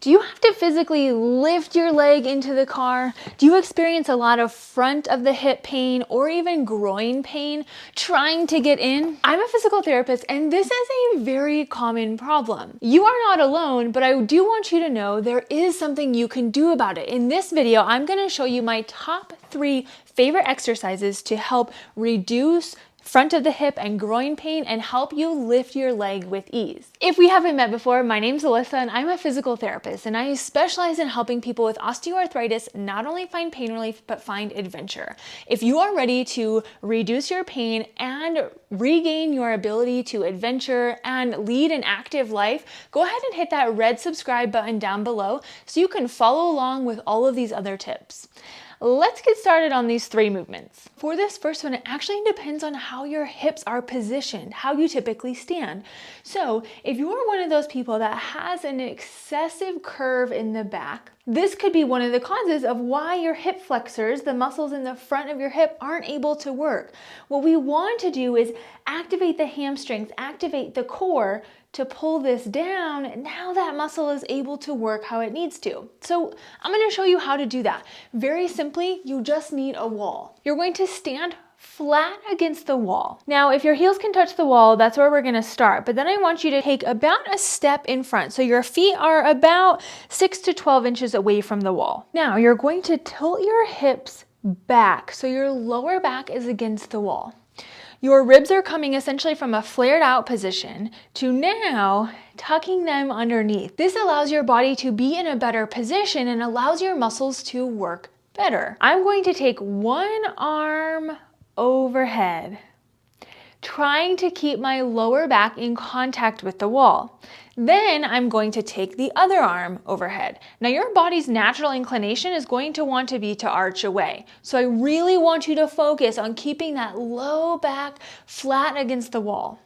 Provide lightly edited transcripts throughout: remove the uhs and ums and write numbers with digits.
Do you have to physically lift your leg into the car? Do you experience a lot of front of the hip pain or even groin pain trying to get in? I'm a physical therapist and this is a very common problem. You are not alone, but I do want you to know there is something you can do about it. In this video, I'm going to show you my top 3 favorite exercises to help reduce front of the hip and groin pain and help you lift your leg with ease. If we haven't met before, my name's Alyssa and I'm a physical therapist and I specialize in helping people with osteoarthritis not only find pain relief, but find adventure. If you are ready to reduce your pain and regain your ability to adventure and lead an active life, go ahead and hit that red subscribe button down below so you can follow along with all of these other tips. Let's get started on these 3 movements. For this first one, it actually depends on how your hips are positioned, how you typically stand. So if you're one of those people that has an excessive curve in the back, this could be one of the causes of why your hip flexors, the muscles in the front of your hip, aren't able to work. What we want to do is activate the hamstrings, activate the core to pull this down. Now that muscle is able to work how it needs to. So I'm going to show you how to do that. Very simply, you just need a wall. You're going to stand flat against the wall. Now, if your heels can touch the wall, that's where we're going to start. But then I want you to take about a step in front. So your feet are about 6 to 12 inches away from the wall. Now you're going to tilt your hips back. So your lower back is against the wall. Your ribs are coming essentially from a flared out position to now tucking them underneath. This allows your body to be in a better position and allows your muscles to work better. I'm going to take one arm overhead, trying to keep my lower back in contact with the wall. Then I'm going to take the other arm overhead. Now your body's natural inclination is going to want to be to arch away. So I really want you to focus on keeping that low back flat against the wall.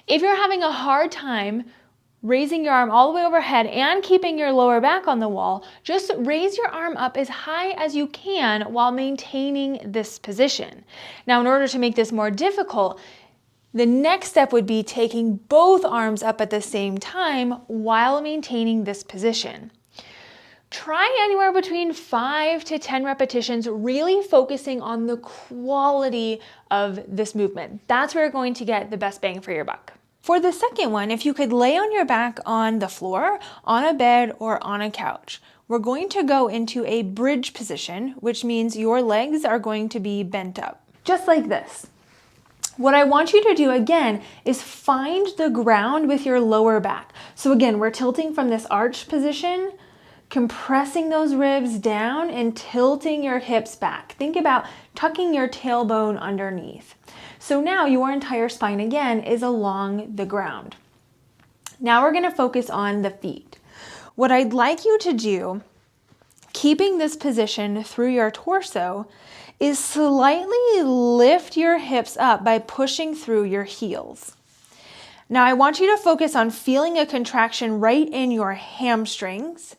If you're having a hard time raising your arm all the way overhead and keeping your lower back on the wall, just raise your arm up as high as you can while maintaining this position. Now, in order to make this more difficult, the next step would be taking both arms up at the same time while maintaining this position. Try anywhere between 5 to 10 repetitions, really focusing on the quality of this movement. That's where you're going to get the best bang for your buck. For the second one, if you could lay on your back on the floor, on a bed, or on a couch, we're going to go into a bridge position, which means your legs are going to be bent up, just like this. What I want you to do again is find the ground with your lower back. So again, we're tilting from this arch position, compressing those ribs down and tilting your hips back. Think about tucking your tailbone underneath. So now your entire spine again is along the ground. Now we're going to focus on the feet. What I'd like you to do, keeping this position through your torso, is slightly lift your hips up by pushing through your heels. Now I want you to focus on feeling a contraction right in your hamstrings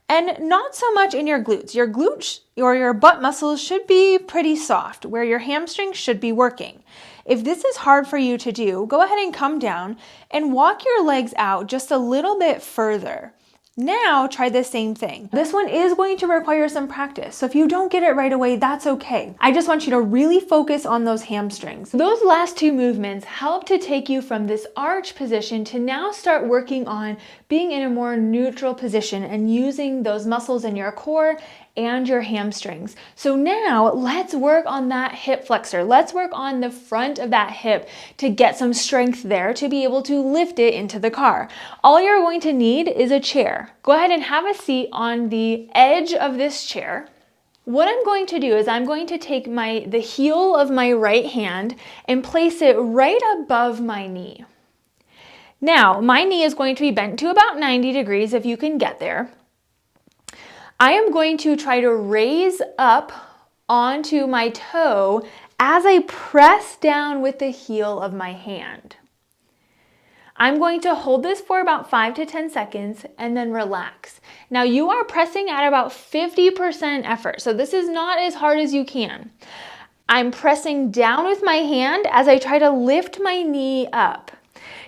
and not so much in your glutes. Your glutes or your butt muscles should be pretty soft, where your hamstrings should be working. If this is hard for you to do, go ahead and come down and walk your legs out just a little bit further. Now try the same thing. This one is going to require some practice, so if you don't get it right away, that's okay. I just want you to really focus on those hamstrings. Those last 2 movements help to take you from this arch position to now start working on being in a more neutral position and using those muscles in your core and your hamstrings. So now let's work on that hip flexor. Let's work on the front of that hip to get some strength there to be able to lift it into the car. All you're going to need is a chair. Go ahead and have a seat on the edge of this chair. What I'm going to do is I'm going to take the heel of my right hand and place it right above my knee. Now, my knee is going to be bent to about 90 degrees if you can get there. I am going to try to raise up onto my toe as I press down with the heel of my hand. I'm going to hold this for about 5 to 10 seconds and then relax. Now you are pressing at about 50% effort, so this is not as hard as you can. I'm pressing down with my hand as I try to lift my knee up.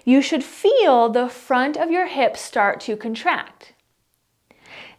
You should feel the front of your hip start to contract.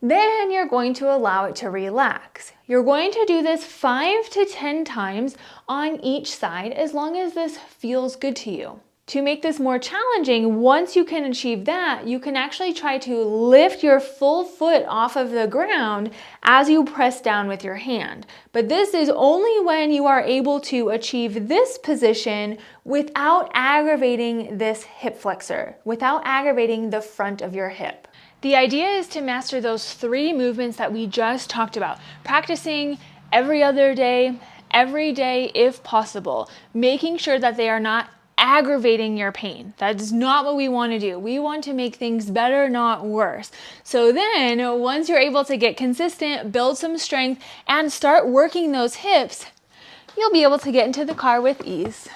Then you're going to allow it to relax. You're going to do this 5 to 10 times on each side as long as this feels good to you. To make this more challenging, once you can achieve that, you can actually try to lift your full foot off of the ground as you press down with your hand. But this is only when you are able to achieve this position without aggravating this hip flexor, without aggravating the front of your hip. The idea is to master those 3 movements that we just talked about, practicing every other day, every day if possible, making sure that they are not aggravating your pain. That is not what we want to do. We want to make things better, not worse. So then once you're able to get consistent, build some strength, and start working those hips, you'll be able to get into the car with ease.